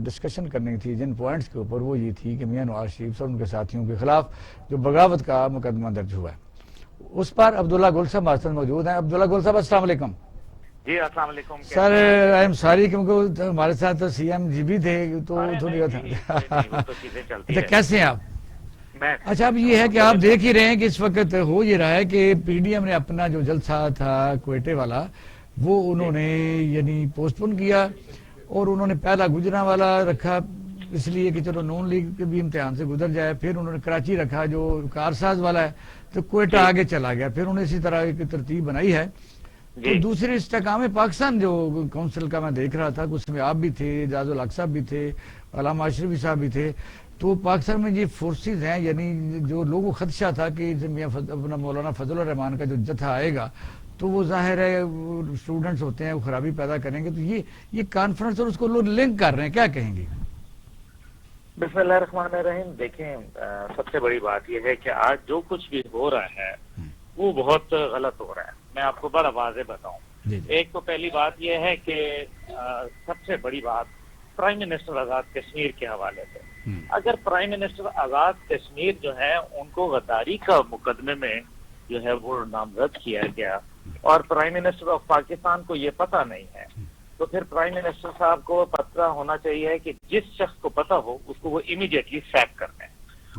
ڈسکشن کرنی تھی جن پوائنٹس کے اوپر, وہ یہ تھی کہ میاں نواز شریف اور ان کے ساتھیوں کے خلاف جو بغاوت کا مقدمہ درج ہوا ہے, اس پر عبداللہ گل صاحب ہمارے ساتھ موجود ہیں. عبداللہ گل صاحب السلام علیکم. جی السلام علیکم. سر آئی ایم سوری کیونکہ ہمارے ساتھ سی ایم جی بھی تھے تو تھوڑی اچھا کیسے ہیں آپ؟ اچھا اب یہ ہے کہ آپ دیکھ ہی رہے ہیں کہ اس وقت ہو یہ رہا ہے کہ پی ڈی ایم نے اپنا جو جلسہ تھا کوئٹے والا وہ انہوں نے یعنی پوسٹ پون کیا اور انہوں نے پہلا گجرانوالا رکھا اس لیے کہ چلو نون لیگ کے بھی امتحان سے گزر جائے. پھر انہوں نے کراچی رکھا جو کارساز والا ہے, تو کوئٹہ آگے چلا گیا. پھر انہوں نے اسی طرح ایک ترتیب بنائی ہے. تو دوسری استحکام پاکستان جو کونسل کا میں دیکھ رہا تھا, اس میں آپ بھی تھے, اعجاز الحق صاحب بھی تھے, علامہ اشرفی صاحب بھی تھے. تو پاکستان میں یہ فورسز ہیں یعنی جو لوگوں کو خدشہ تھا کہ اپنا مولانا فضل الرحمان کا جو جتھا آئے گا تو وہ ظاہر ہے اسٹوڈنٹس ہوتے ہیں وہ خرابی پیدا کریں گے. تو یہ کانفرنس اور اس کو لوگ لنک کر رہے ہیں, کیا کہیں گے؟ بسم اللہ الرحمن الرحیم. دیکھیں سب سے بڑی بات یہ ہے کہ آج جو کچھ بھی ہو رہا ہے وہ بہت غلط ہو رہا ہے. میں آپ کو بڑا واضح بتاؤں. ایک تو پہلی بات یہ ہے کہ سب سے بڑی بات پرائم منسٹر آزاد کشمیر کے حوالے سے. اگر پرائم منسٹر آزاد کشمیر جو ہے ان کو غداری کا مقدمے میں جو ہے وہ نامزد کیا گیا اور پرائم منسٹر آف پاکستان کو یہ پتہ نہیں ہے, تو پھر پرائم منسٹر صاحب کو پتہ ہونا چاہیے کہ جس شخص کو پتہ ہو اس کو وہ امیڈیٹلی سیک کرنے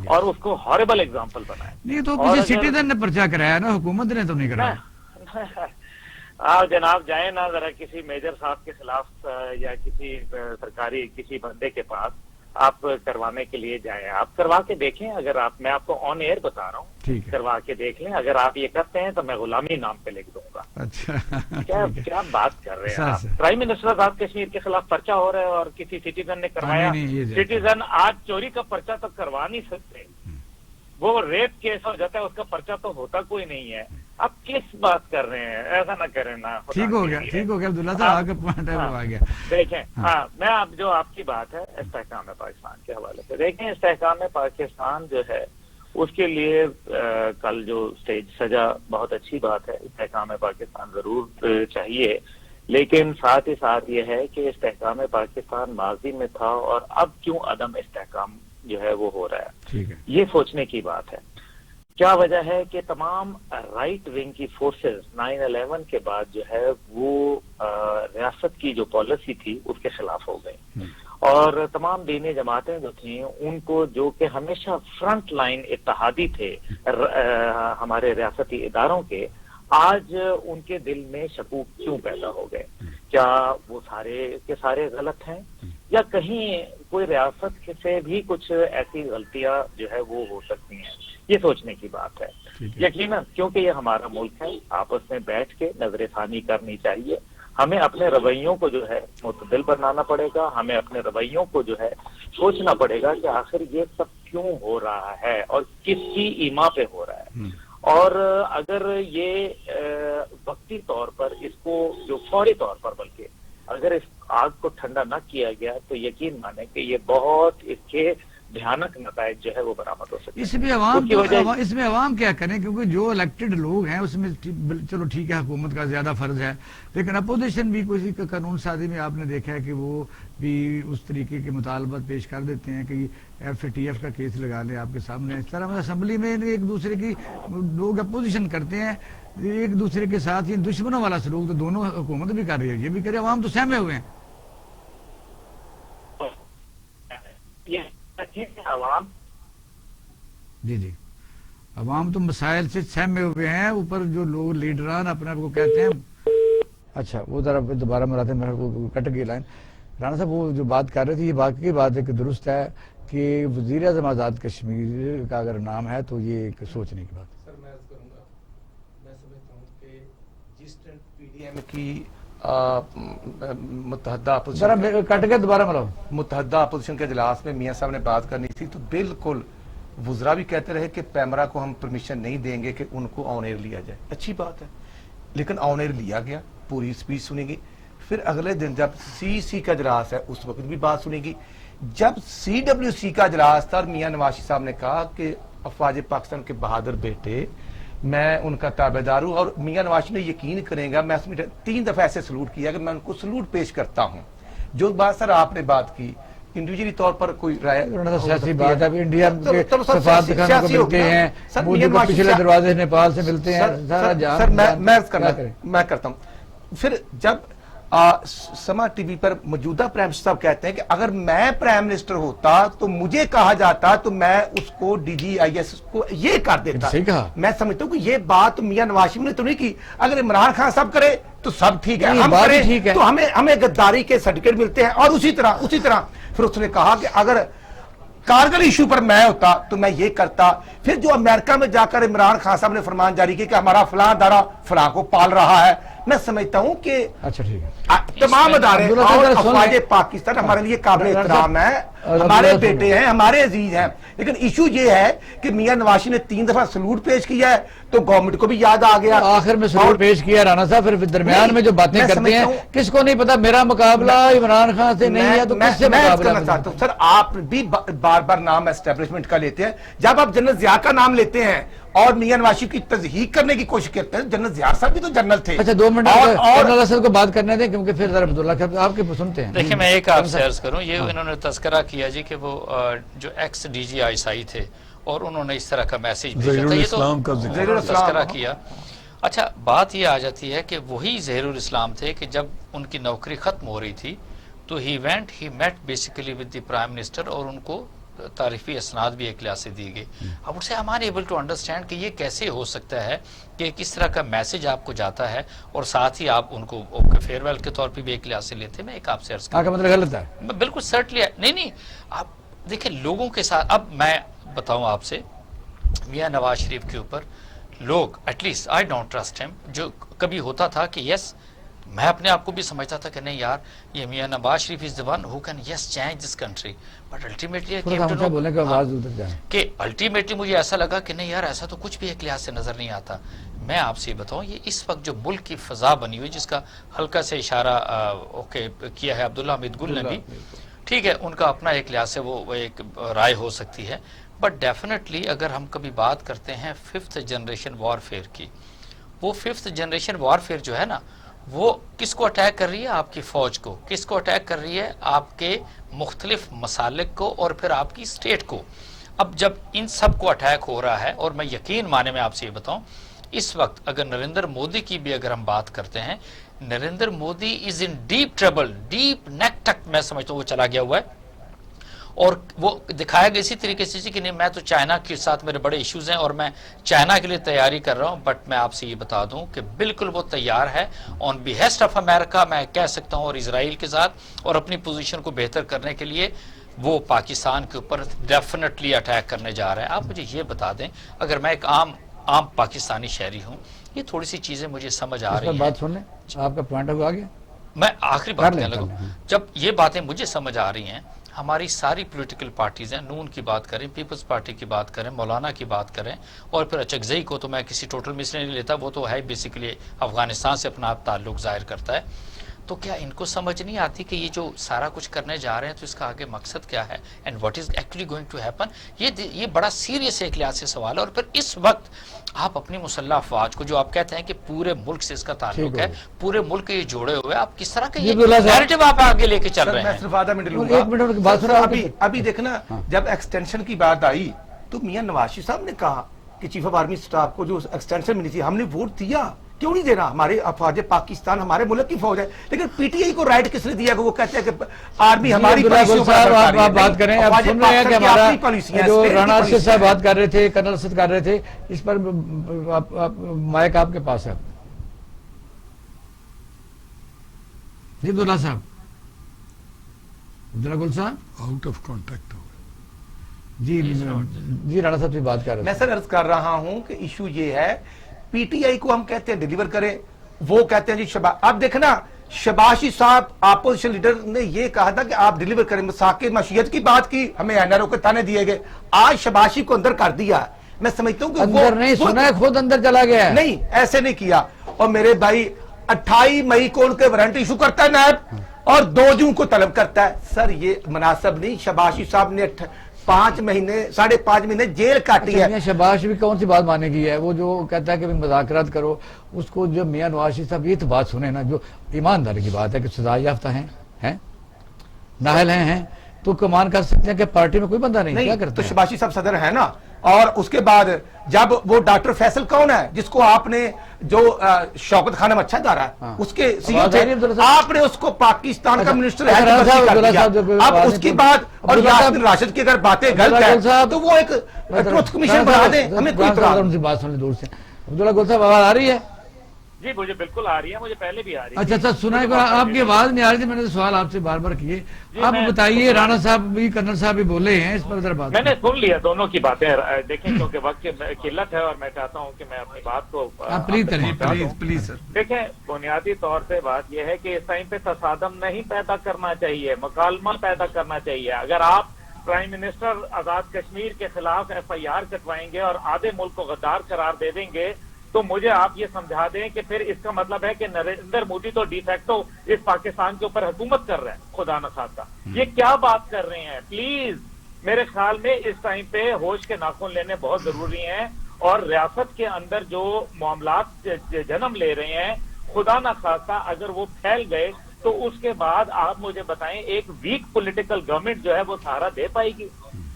اور اس کو ہاربل ایگزامپل بنائے. نہیں تو کسی سٹیزن نے پرچہ کرایا نا, حکومت نے تو نہیں کرایا. آپ جناب جائیں نا ذرا کسی میجر صاحب کے خلاف یا کسی سرکاری کسی بندے کے پاس آپ کروانے کے لیے جائیں, آپ کروا کے دیکھیں. اگر آپ, میں آپ کو آن ایئر بتا رہا ہوں, کروا کے دیکھ لیں. اگر آپ یہ کرتے ہیں تو میں غلامی نام پہ لکھ دوں گا. اچھا کیا بات کر رہے ہیں آپ؟ پرائم منسٹر آزاد کشمیر کے خلاف پرچہ ہو رہا ہے اور کسی سٹیزن نے کروایا. سٹیزن آج چوری کا پرچہ تو کروا نہیں سکتے, وہ ریپ کیس ہو جاتا ہے اس کا پرچہ تو ہوتا کوئی نہیں ہے. آپ کس بات کر رہے ہیں؟ ایسا نہ کریں نا. ٹھیک ہو گیا عبداللہ صاحب, آگے پوائنٹ ہے وہ آ گیا. دیکھیں ہاں میں آپ جو آپ کی بات ہے استحکام پاکستان کے حوالے سے, دیکھیں استحکام پاکستان جو ہے اس کے لیے کل جو اسٹیج سجا بہت اچھی بات ہے. استحکام پاکستان ضرور چاہیے, لیکن ساتھ ہی ساتھ یہ ہے کہ استحکام پاکستان ماضی میں تھا اور اب کیوں عدم استحکام جو ہے وہ ہو رہا ہے, یہ سوچنے کی بات ہے. کیا وجہ ہے کہ تمام رائٹ ونگ کی فورسز 9/11 کے بعد جو ہے وہ ریاست کی جو پالیسی تھی اس کے خلاف ہو گئی اور تمام دینی جماعتیں جو تھیں ان کو, جو کہ ہمیشہ فرنٹ لائن اتحادی تھے ہمارے ریاستی اداروں کے, آج ان کے دل میں شکوک کیوں پیدا ہو گئے؟ کیا وہ سارے کے سارے غلط ہیں یا کہیں کوئی ریاست سے بھی کچھ ایسی غلطیاں جو ہے وہ ہو سکتی ہیں؟ یہ سوچنے کی بات ہے. یقیناً کیونکہ یہ ہمارا ملک ہے, آپس میں بیٹھ کے نظر ثانی کرنی چاہیے. ہمیں اپنے رویوں کو جو ہے معتدل بنانا پڑے گا. ہمیں اپنے رویوں کو جو ہے سوچنا پڑے گا کہ آخر یہ سب کیوں ہو رہا ہے اور کس کی ایما پہ ہو رہا ہے. اور اگر یہ وقتی طور پر اس کو جو فوری طور پر بلکہ اگر اس آگ کو ٹھنڈا نہ کیا گیا تو یقین مانے کہ یہ بہت اس کے بھیانک نتائج جو ہے وہ برآمد ہو سکتے سکتے. اس میں عوام اس کی وجہ اس میں عوام کیا کریں, کیونکہ جو الیکٹڈ لوگ ہیں اس میں چلو ٹھیک ہے حکومت کا زیادہ فرض ہے, لیکن اپوزیشن بھی کسی کا قانون سازی میں آپ نے دیکھا ہے کہ وہ بھی اس طریقے کے مطالبات پیش کر دیتے ہیں کہ FATF کا کیس لگا لیں آپ کے سامنے. اس طرح اسمبلی میں ایک دوسرے کی لوگ اپوزیشن کرتے ہیں ایک دوسرے کے ساتھ, یہ دشمنوں والا سلوک تو دونوں حکومت بھی کر رہی ہے, یہ بھی کرے, عوام تو سہمے ہوئے ہیں. عوام جی عوام تو مسائل سے سہمے ہوئے ہیں, اوپر جو لوگ لیڈران اپنے آپ کو کہتے ہیں. اچھا وہ ذرا دوبارہ ملاتے ہیں, میرے کو کٹ گئی لائن. رانا صاحب وہ جو بات کر رہے تھے یہ باقی بات ہے کہ درست ہے کہ وزیر اعظم آزاد کشمیر کا اگر نام ہے تو یہ ایک سوچنے کی بات ہے. سر میں عرض کروں گا, میں سمجھتا ہوں کہ جس ٹائم PDM کی متحدہ ذرا اپوزیشن کٹ کے دوبارہ ملاؤ. متحدہ اپوزیشن کے اجلاس میں میاں صاحب نے بات کرنی تھی تو بالکل وزراء بھی کہتے رہے کہ پیمرا کو ہم پرمیشن نہیں دیں گے کہ ان کو آن ایئر لیا جائے. اچھی بات ہے, لیکن آن ایئر لیا گیا, پوری اسپیچ سنی گئی. پھر اگلے دن جب CC کا اجلاس ہے اس وقت بھی بات سنی گئی. جب CWC کا اجلاس تھا اور میاں نواز صاحب نے کہا کہ افواج پاکستان کے بہادر بیٹے میں ان کا تابع دار ہوں, اور میاں نواز نے یقین کریں گا, میں 3 دفعہ ایسے سلوٹ کیا کہ میں ان کو سلوٹ پیش کرتا ہوں. جو بات سر آپ نے بات کی انڈیویجلی طور پر کوئی رائے سیاسی بات ہے, انڈیا کے سفارتخانوں کو ملتے ہیں, مودی کو پچھلے دروازے نیپال سے ملتے ہیں. سر میں کرتا ہوں. پھر جب سما ٹی وی پر موجودہ پرائم منسٹر صاحب کہتے ہیں کہ اگر میں پرائم منسٹر ہوتا تو مجھے کہا جاتا تو میں اس کو DGIS کو یہ کر دیتا. میں سمجھتا ہوں کہ یہ بات میاں نواز شریف نے تو نہیں کی. اگر عمران خان صاحب کرے تو سب ٹھیک ہے, ہم کریں تو ہمیں غداری کے سرٹیفکیٹ ملتے ہیں. اور اسی طرح پھر اس نے کہا کہ اگر کارگل ایشو پر میں ہوتا تو میں یہ کرتا. پھر جو امریکہ میں جا کر عمران خان صاحب نے فرمان جاری کیا کہ ہمارا فلاں ادارہ فلاں کو پال رہا ہے. میں سمجھتا ہوں کہ اچھا ٹھیک ہے, تمام ادارے اور افواج پاکستان ہمارے لیے قابل احترام ہے, ہمارے بیٹے ہیں, ہمارے عزیز ہیں. لیکن ایشو یہ ہے کہ میاں نواز نے 3 دفعہ سلوٹ پیش کیا ہے تو گورنمنٹ کو بھی یاد آ گیا. آخر میں سلوٹ پیش کیا رانا صاحب, پھر درمیان میں جو باتیں کرتے ہیں کس کو نہیں پتا میرا مقابلہ عمران خان سے نہیں ہے تو کس سے مقابلہ کرنا چاہتا ہوں. سر آپ بھی بار بار نام اسٹیبلشمنٹ کا لیتے ہیں. جب آپ جنرل ضیاء کا نام لیتے ہیں اور میاں نواز شریف کی تصحیح کرنے کی کوشش کرتے ہیں, جنرل ضیاء صاحب بھی تو جنرل تھے. اچھا 2 منٹ جنرل اسد کو بات کرنے دیں کیونکہ پھر ذرا عبداللہ صاحب آپ کے سنتے ہیں. دیکھیں میں ایک آپ سے عرض کروں, یہ انہوں نے تذکرہ کیا جی کہ وہ جو ایکس DGI تھے اور انہوں نے اس طرح کا میسیج بھیجا تھا, یہ تو تذکرہ کیا. اچھا بات یہ آ جاتی ہے کہ وہی ظہیر الاسلام تھے کہ جب ان کی نوکری ختم ہو رہی تھی تو he met basically with the prime minister, اور ان کو تعریفی اسناد بھی ایک لحاظ سے دی گئی. اب اسے ہمارے ایبل ٹو انڈرسٹینڈ کہ یہ کیسے ہو سکتا ہے کہ کس طرح کا میسج آپ کو جاتا ہے اور ساتھ ہی آپ ان کو فیئر ویل کے طور پہ بھی ایک لحاظ سے لیتے. میں ایک آپ سے عرض کروں, آپ کا مطلب غلط ہے بالکل سرٹلی نہیں, آپ دیکھیں لوگوں کے ساتھ. اب میں بتاؤں آپ سے, میاں نواز شریف کے اوپر لوگ at least I don't trust him, جو کبھی ہوتا تھا کہ یس میں اپنے آپ کو بھی سمجھتا تھا کہ نہیں یار یہ Mian Nawaz Sharif is the one who can yes change this country, but ultimately کہ الٹیمیٹلی مجھے ایسا لگا کہ نہیں یار ایسا تو کچھ بھی ایک لحاظ سے نظر نہیں آتا. میں آپ سے بتاؤں یہ اس وقت جو ملک کی فضا بنی ہوئی جس کا ہلکا سے اشارہ کیا ہے عبداللہ حمید گل نے بھی, ٹھیک ہے ان کا اپنا ایک لحاظ سے وہ ایک رائے ہو سکتی ہے, بٹ ڈیفینیٹلی اگر ہم کبھی بات کرتے ہیں 5th جنریشن وارفیئر کی, وہ 5th جنریشن وارفیئر جو ہے نا وہ کس کو اٹیک کر رہی ہے, آپ کی فوج کو, کس کو اٹیک کر رہی ہے, آپ کے مختلف مسالک کو اور پھر آپ کی اسٹیٹ کو. اب جب ان سب کو اٹیک ہو رہا ہے, اور میں یقین مانے میں آپ سے یہ بتاؤں اس وقت اگر نریندر مودی کی بھی اگر ہم بات کرتے ہیں, نریندر مودی از ان ڈیپ ٹربل, ڈیپ نیک تک میں سمجھتا ہوں وہ چلا گیا ہوا ہے. اور وہ دکھایا گیا اسی طریقے سے کہ نہیں میں تو چائنا کے ساتھ میرے بڑے ایشوز ہیں اور میں چائنا کے لیے تیاری کر رہا ہوں, بٹ میں آپ سے یہ بتا دوں کہ بالکل وہ تیار ہے آن بیہیسٹ آف امریکہ, میں کہہ سکتا ہوں, اور اسرائیل کے ساتھ, اور اپنی پوزیشن کو بہتر کرنے کے لیے وہ پاکستان کے اوپر ڈیفینیٹلی اٹیک کرنے جا رہا ہے. آپ مجھے یہ بتا دیں, اگر میں ایک عام پاکستانی شہری ہوں, یہ تھوڑی سی چیزیں مجھے سمجھ آ رہی ہیں. بات سن لیں, آپ کا پوائنٹ آ گیا, میں آخری بات کہنے لگوں. جب یہ باتیں مجھے سمجھ آ رہی ہیں, ہماری ساری پولیٹیکل پارٹیز ہیں, نون کی بات کریں, پیپلز پارٹی کی بات کریں, مولانا کی بات کریں, اور پھر اچکزئی کو تو میں کسی ٹوٹل میں سے نہیں لیتا, وہ تو ہے بیسیکلی افغانستان سے اپنا تعلق ظاہر کرتا ہے. تو کیا ان کو سمجھ نہیں آتی کہ یہ جو سارا کچھ کرنے جا رہے ہیں تو اس کا آگے مقصد کیا ہے and what is actually going to happen? یہ بڑا سیریس ایک لحاظ سے سوال ہے. اور پھر اس وقت آپ اپنی مسلح افواج کو جو آپ کہتے ہیں کہ پورے ملک سے اس کا تعلق ہے, پورے ملک کے یہ جوڑے ہوئے, آپ کس طرح کے نیریٹو آپ آگے لے کے چل رہے ہیں؟ میں صرف آدھا منٹ لوں گا. ابھی دیکھنا جب ایکسٹینشن کی بات آئی تو میاں نواز شریف صاحب نے کہا کہ چیف آف آرمی سٹاف کو جو ایکسٹینشن ملی تھی ہم نے ووٹ دیا, کیوں نہیں دینا, ہمارے افواج پاکستان ہمارے ملک کی فوج ہے. لیکن پی ٹی آئی کو رائٹ کس نے دیا کہ وہ کہتے ہیں کہ آرمی ہماری آپ بات کریں, آپ سن رہے ہیں کہ ہمارا جو رانا ارشد صاحب بات کر رہے تھے, کرنل ارشد کر رہے تھے, اس پر مائک آپ کے پاس ہے. جی عبداللہ صاحب, عبداللہ گل صاحب آؤٹ آف کانٹیکٹ ہو جی رانا صاحب سے بات کر رہے ہیں. میں سر عرض کر رہا ہوں کہ ایشو یہ ہے پی ٹی آئی کو ہم کہتے ہیں ڈیلیور کریں, وہ کہتے ہیں جی اب دیکھنا شباشی صاحب اپوزیشن لیڈر نے یہ کہا تھا کہ آپ ڈیلیور کریں, مساق معیشت کی بات کی, ہمیں این آر او کے تانے دیے گئے, آج شباشی کو اندر کر دیا. میں سمجھتا ہوں کہ اندر نہیں سنا ہے, خود اندر چلا گیا ہے. نہیں ایسے نہیں کیا. اور میرے بھائی 28 مئی کو ان کے وارنٹ ایشو کرتا ہے نیب اور 2 جون کو طلب کرتا ہے. سر یہ مناسب نہیں. شباشی صاحب نے 5 مہینے 5.5 مہینے جیل کاٹی ہے. شباش بھی کون سی بات مانے گی ہے, وہ جو کہتا ہے کہ مذاکرات کرو, اس کو جو میاں نواز شریف صاحب یہ تو بات سنیں نا, جو ایمانداری کی بات ہے کہ سزا یافتہ ہیں نااہل ہیں, تو کمان کر سکتے ہیں کہ پارٹی میں کوئی بندہ نہیں, کیا کرتے تو شباشی صاحب صدر ہے نا. اور اس کے بعد جب وہ ڈاکٹر فیصل کون ہے جس کو آپ نے جو شوکت خانم اچھا دارا ہے اس کے سی او تھے, آپ نے اس کو پاکستان کا منسٹر اب اس کے بعد, اور یاسمین راشد کی اگر باتیں غلط ہیں تو وہ ایک ٹروتھ کمیشن بنا دیں, ہمیں کوئی اعتراض. بات سن لیں دور سے. عبداللہ گل صاحب آواز آ رہی ہے؟ جی مجھے بالکل آ رہی ہے, مجھے پہلے بھی آ رہی ہے. اچھا سنا ہے, آپ کی آواز نہیں آ رہی تھی, میں نے سوال آپ سے بار بار کیے. آپ بتائیے, رانا صاحب بھی کرنل صاحب بھی بولے ہیں اس پر ذرا بات. میں نے سن لیا دونوں کی باتیں. دیکھیں کیونکہ وقت کی قلت ہے اور میں چاہتا ہوں کہ میں اپنی بات کو پلیز سر. دیکھیں بنیادی طور سے بات یہ ہے کہ اس ٹائم پہ تصادم نہیں پیدا کرنا چاہیے, مکالمہ پیدا کرنا چاہیے. اگر آپ پرائم منسٹر آزاد کشمیر کے خلاف ایف آئی آر کٹوائیں گے اور آدھے ملک کو غدار قرار دے دیں گے تو مجھے آپ یہ سمجھا دیں کہ پھر اس کا مطلب ہے کہ نریندر مودی تو ڈی فیکٹو اس پاکستان کے اوپر حکومت کر رہے ہیں. خدا نخواستہ یہ کیا بات کر رہے ہیں؟ پلیز میرے خیال میں اس ٹائم پہ ہوش کے ناخن لینے بہت ضروری ہیں, اور ریاست کے اندر جو معاملات جنم لے رہے ہیں خدا نخواستہ اگر وہ پھیل گئے تو اس کے بعد آپ مجھے بتائیں ایک ویک پولیٹیکل گورنمنٹ جو ہے وہ سہارا دے پائے گی؟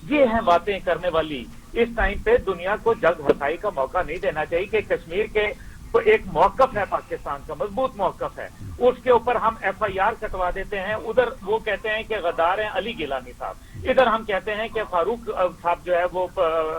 یہ ہیں باتیں کرنے والی. اس ٹائم پہ دنیا کو جگ ہنسائی کا موقع نہیں دینا چاہیے کہ کشمیر کے ایک موقف ہے پاکستان کا, مضبوط موقف ہے, اس کے اوپر ہم ایف آئی آر کٹوا دیتے ہیں. ادھر وہ کہتے ہیں کہ غدار ہیں علی گیلانی صاحب, ادھر ہم کہتے ہیں کہ فاروق صاحب جو ہے وہ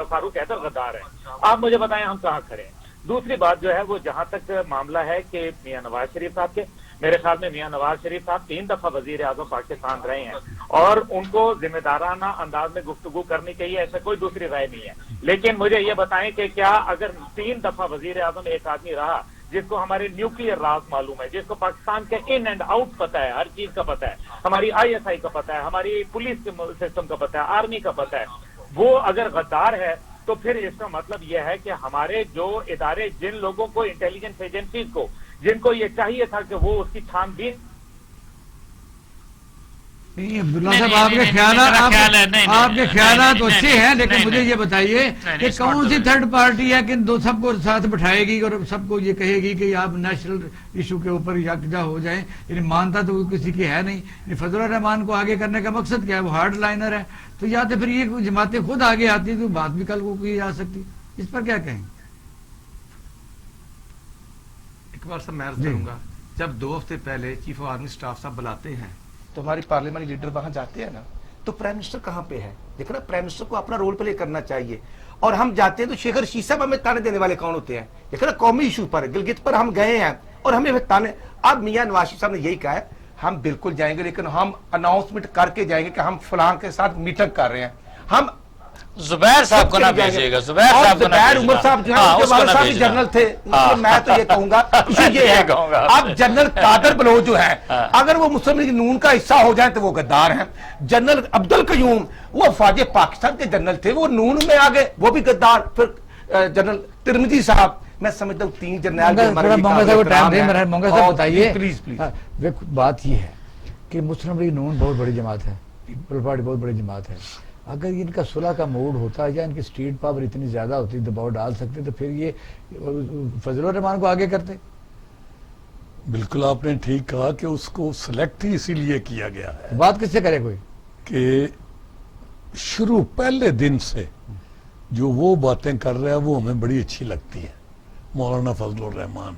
فاروق حیدر غدار ہیں. آپ مجھے بتائیں ہم کہاں کھڑے ہیں؟ دوسری بات جو ہے وہ جہاں تک معاملہ ہے کہ میاں نواز شریف صاحب کے, میرے خیال میں میاں نواز شریف صاحب 3 دفعہ وزیر اعظم پاکستان رہے ہیں اور ان کو ذمہ دارانہ انداز میں گفتگو کرنی چاہیے, ایسا کوئی دوسری رائے نہیں ہے. لیکن مجھے یہ بتائیں کہ کیا اگر 3 دفعہ وزیر اعظم ایک آدمی رہا جس کو ہمارے نیوکلیئر راز معلوم ہے, جس کو پاکستان کے ان اینڈ آؤٹ پتہ ہے, ہر چیز کا پتہ ہے, ہماری آئی ایس آئی کا پتہ ہے, ہماری پولیس کے سسٹم کا پتہ ہے, آرمی کا پتہ ہے, وہ اگر غدار ہے تو پھر اس کا مطلب یہ ہے کہ ہمارے جو ادارے, جن لوگوں کو انٹیلیجنس ایجنسیز کو, جن کو یہ چاہیے تھا کہ وہ اس کی چھان بین. عبداللہ صاحب آپ کے خیالات تو اچھے ہیں, لیکن مجھے یہ بتائیے کہ کون سی تھرڈ پارٹی ہے کہ دو سب کو ساتھ بٹھائے گی اور سب کو یہ کہے گی کہ آپ نیشنل ایشو کے اوپر یکجا ہو جائیں؟ یعنی مانتا تو کسی کی ہے نہیں. فضل الرحمان کو آگے کرنے کا مقصد کیا ہے؟ وہ ہارڈ لائنر ہے. تو یا تو پھر یہ جماعتیں خود آگے آتی تو بات بھی کل کو کی جا سکتی. اس پر کیا کہیں؟ ایک بار سب میں عرض کروں گا, جب 2 ہفتے پہلے چیف آف آرمی سٹاف صاحب بلاتے ہیں تو ہماری پارلیمانی لیڈر وہاں جاتے ہیں نا, تو پرائم منسٹر کہاں پہ ہے؟ دیکھنا پرائم منسٹر کو اپنا رول پلے کرنا چاہیے. اور ہم جاتے ہیں تو شیخ رشید صاحب ہمیں تانے دینے والے کون ہوتے ہیں؟ دیکھنا قومی ایشو پر, گلگت پر ہم گئے ہیں اور ہمیں تانے. اب میاں نواز شریف صاحب نے یہی کہا ہے ہم بالکل جائیں گے, لیکن ہم اناؤنسمنٹ کر کے جائیں گے کہ ہم فلاں کے ساتھ میٹنگ کر رہے ہیں. ہم زبیر صاحب کو نہ بھیجیے گا, زبیر صاحب کو نہ زبیر عمر صاحب جو ہیں ان کے والد صاحب بھی جنرل تھے. میں تو یہ کہوں گا یہ ہے, اب جنرل قادر بلوچ جو ہے اگر وہ مسلم لیگ نون کا حصہ ہو جائیں تو وہ غدار ہیں. جنرل عبدالقیوم وہ فوج پاکستان کے جنرل تھے, وہ نون میں آ گئے, وہ بھی غدار. پھر جنرل ترمذی صاحب میں سمجھتا ہوں 3 جرنیل جو ہمارے مونگا صاحب کو ٹائم دیں, مونگا صاحب بتائیے. Please please. بات یہ ہے کہ مسلم لیگ نون بہت بڑی جماعت ہے, پیپل پارٹی بہت بڑی جماعت ہے. اگر ان کا صلح کا موڈ ہوتا یا ان کی اسٹیٹ پاور اتنی زیادہ ہوتی, دباؤ ڈال سکتے, تو پھر یہ فضل الرحمان کو آگے کرتے. بالکل آپ نے ٹھیک کہا کہ اس کو سلیکٹ ہی اسی لیے کیا گیا ہے بات کس سے کرے کوئی کہ شروع پہلے دن سے جو وہ باتیں کر رہا ہے وہ ہمیں بڑی اچھی لگتی ہے. مولانا فضل الرحمان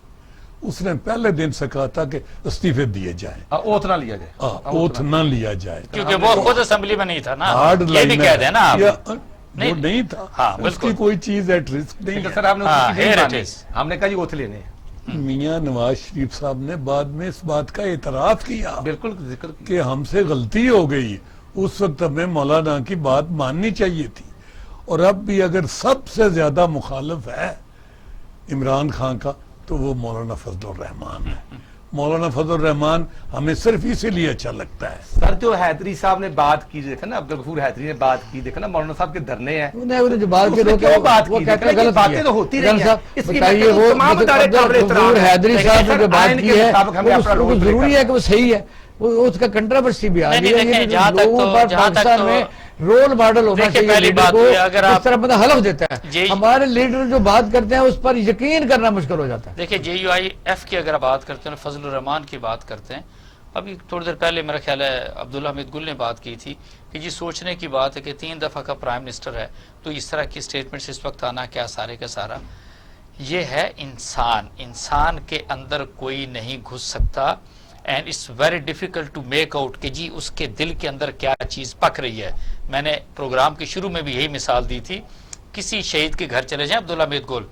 اس نے پہلے دن سے کہا تھا کہ استعفے دیے جائیں, اوتھ نہ لیا جائے, اوتھ نہ لیا جائے, کیونکہ وہ خود اسمبلی میں نہیں تھا نا, ہارڈ یہ بھی کہہ دیں نا آپ. وہ نہیں تھا, اس کی کوئی چیز ایٹ رسک نہیں ہے. سر آپ نے ہم نے کہا جی اوتھ لینے ہیں. میاں نواز شریف صاحب نے بعد میں اس بات کا اعتراف کیا بالکل ذکر کہ ہم سے غلطی ہو گئی, اس وقت ہمیں مولانا کی بات ماننی چاہیے تھی. اور اب بھی اگر سب سے زیادہ مخالف ہے عمران خان کا تو وہ مولانا فضل الرحمان ہے. مولانا فضل الرحمان ہمیں صرف اسی لیے اچھا لگتا ہے. سر جو حیدری صاحب نے بات کی, دیکھا نا عبدالغفور حیدری نے بات کی, دیکھا نا مولانا صاحب کے دھرنے ہیں, انہوں نے جو بات کی, کیوں بات کی, غلط باتیں تو ہوتی رہی ہیں. اس کی بتائیے وہ عبدالغفور حیدری صاحب نے جو بات کی ہے وہ ضروری ہے کہ وہ صحیح ہے, وہ اس کا کنٹراورسی بھی آ گئی ہے. پاکستان میں رول ماڈل ہونا چاہیے لیڈر کو, اس طرح بندہ حلف دیتا ہے. ہمارے لیڈر جو بات کرتے ہیں اس پر یقین کرنا مشکل ہو جاتا ہے. دیکھیں JUIF کی اگر بات کرتے ہیں, فضل الرحمان کی بات کرتے ہیں, ابھی تھوڑی دیر پہلے میرا خیال ہے عبداللہ حمید گل نے بات کی تھی کہ جی سوچنے کی بات ہے کہ 3 دفعہ کا پرائم منسٹر ہے تو اس طرح کی سٹیٹمنٹس اس وقت آنا کیا سارے کا سارا. یہ ہے انسان کے اندر کوئی نہیں گھس سکتا, and it's very difficult to make out کہ جی اس کے دل کے اندر کیا چیز پک رہی ہے. میں نے پروگرام کے شروع میں بھی یہی مثال دی تھی, کسی شہید کے گھر چلے جائیں عبداللہ حمید گل,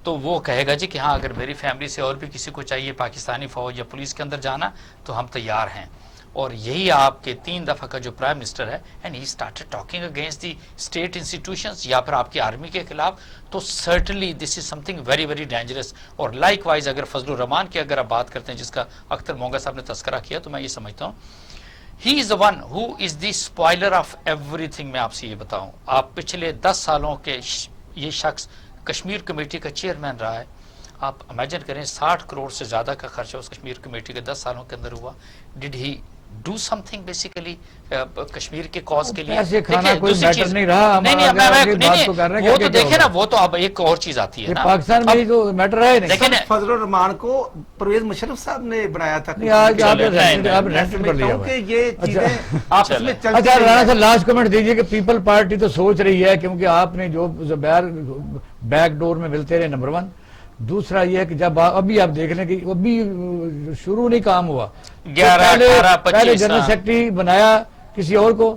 تو وہ کہے گا جی کہ ہاں اگر میری فیملی سے اور بھی کسی کو چاہیے پاکستانی فوج یا پولیس کے اندر جانا تو ہم تیار ہیں. اور یہی آپ کے 3 دفعہ کا جو پرائم منسٹر ہے, and he started talking against the state institutions یا پھر آپ کی آرمی کے خلاف, تو certainly this is some thing very very dangerous. اور لائک وائز اگر فضل الرحمان کی اگر آپ بات کرتے ہیں جس کا اختر مونگا صاحب نے تذکرہ کیا, تو میں یہ سمجھتا ہوں he is the one who is the spoiler of everything. میں آپ سے یہ بتاؤں, آپ پچھلے 10 سالوں کے یہ شخص کشمیر کمیٹی کا چیئرمین رہا ہے. آپ امیجن کریں 60 کروڑ سے زیادہ کا خرچہ اس کشمیر کمیٹی کے 10 سالوں کے اندر ہوا. Did he do something basically Kashmir کے کاز کے لیے؟ ایسے کھانا کوئی میٹر نہیں رہا. نہیں, وہ تو دیکھیں نا, وہ تو اب ایک اور چیز آتی ہے نا, پاکستان میں جو میٹر ہے دیکھیں فضل الرحمان کو پرویز مشرف صاحب نے بنایا تھا. اچھا رانا صاحب لاسٹ کمنٹ دیجیے کہ پیپل پارٹی تو سوچ رہی ہے, کیونکہ آپ نے جو زبیر بیک ڈور میں ملتے رہے, نمبر 1. دوسرا یہ ہے کہ جب ابھی آپ دیکھ لیں کہ ابھی شروع نہیں کام ہوا, پہلے جنرل سیکرٹری بنایا کسی اور کو,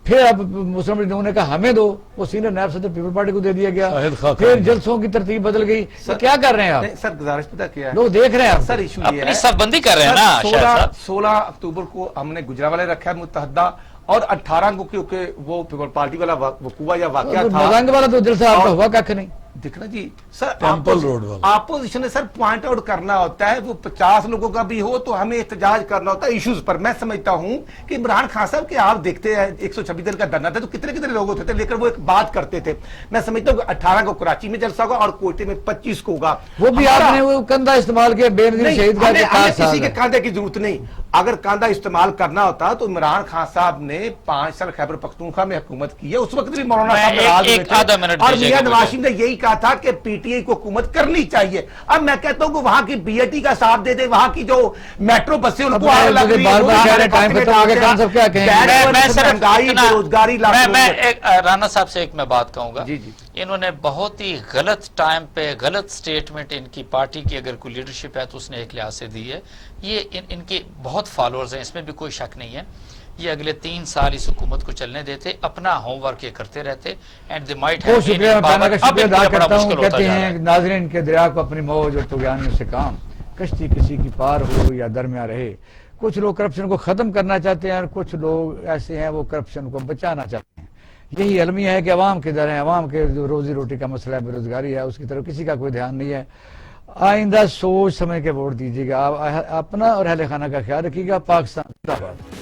پھر اب مسلم لیگ نے کہا ہمیں دو, وہ سینئر نائب صدر پیپل پارٹی کو دے دیا گیا, پھر جلسوں کی ترتیب بدل گئی. کیا کر رہے ہیں آپ؟ سر گزارش پتہ کیا ہے, لوگ دیکھ رہے ہیں سر ایشو یہ اپنی صف بندی کر رہے ہیں نا. 16 اکتوبر کو ہم نے گجرانوالے رکھا ہے متحدہ, اور 18 کو کیونکہ وہ پیپل پارٹی والا وقوع یا واقعہ تھا, مزنگ والا تو جلسہ آپ کا ہوا کھ نہیں. دیکھنا جی سر, ٹیمپل روڈ والا اپوزیشن نے سر پوائنٹ آؤٹ کرنا ہوتا ہے, وہ 50 لوگوں کا بھی ہو تو ہمیں احتجاج کرنا ہوتا ہے ایشوز پر. میں سمجھتا ہوں کہ عمران خان صاحب کہ آپ دیکھتے ہیں 126 دن کا دھرنا تھا تو کتنے لوگ ہوتے تھے, لیکن وہ ایک بات کرتے تھے. میں سمجھتا ہوں کہ 18 کو کراچی میں جلسہ ہوگا اور کوئٹے میں 25 کو ہوگا. وہ بھی آپ نے وہ کندھا استعمال کیا بے نظیر شہید کا, کسی کے کاندھے کی ضرورت نہیں. اگر کاندھا استعمال کرنا ہوتا تو عمران خان صاحب نے 5 سال خیبر پختونخوا میں حکومت کی ہے, اس وقت بھی مولانا صاحب ناراض ہوئے تھے, اور میاں نواز شریف نے یہی کہا تھا کہ PTI کو حکومت کرنی چاہیے. اب میں کہتا ہوں کہ وہاں کی BAT کا ساتھ دے دے, وہاں کی جو میٹرو بسیں ان کو آگ لگ رہی ہے. رانا صاحب سے ایک میں بات کہوں گا, انہوں نے بہت ہی غلط ٹائم پہ غلط سٹیٹمنٹ ان کی پارٹی کی اگر کوئی لیڈرشپ ہے تو اس نے ایک لحاظ سے دی ہے. یہ ان کے بہت فالوورز ہیں, اس میں بھی کوئی شک نہیں ہے. یہ اگلے 3 سال اس حکومت کو چلنے دیتے, اپنا ہوم ورک یہ کرتے رہتے, اینڈ دی مائٹ ہیو. بہت شکریہ, میں شکریہ ادا کرتا ہوں. کہتے ہیں ناظرین کے دریا کو اپنی موج اور طغیان سے کام, کشتی کسی کی پار ہو یا درمیان رہے. کچھ لوگ کرپشن کو ختم کرنا چاہتے ہیں اور کچھ لوگ ایسے ہیں وہ کرپشن کو بچانا چاہتے ہیں. یہی المیہ ہے کہ عوام کے در ہیں, عوام کے جو روزی روٹی کا مسئلہ ہے, بے روزگاری ہے, اس کی طرف کسی کا کوئی دھیان نہیں ہے. آئندہ سوچ سمجھ کے ووٹ دیجیے گا. آپ اپنا اور اہل خانہ کا خیال رکھیے گا. پاکستان زندہ باد.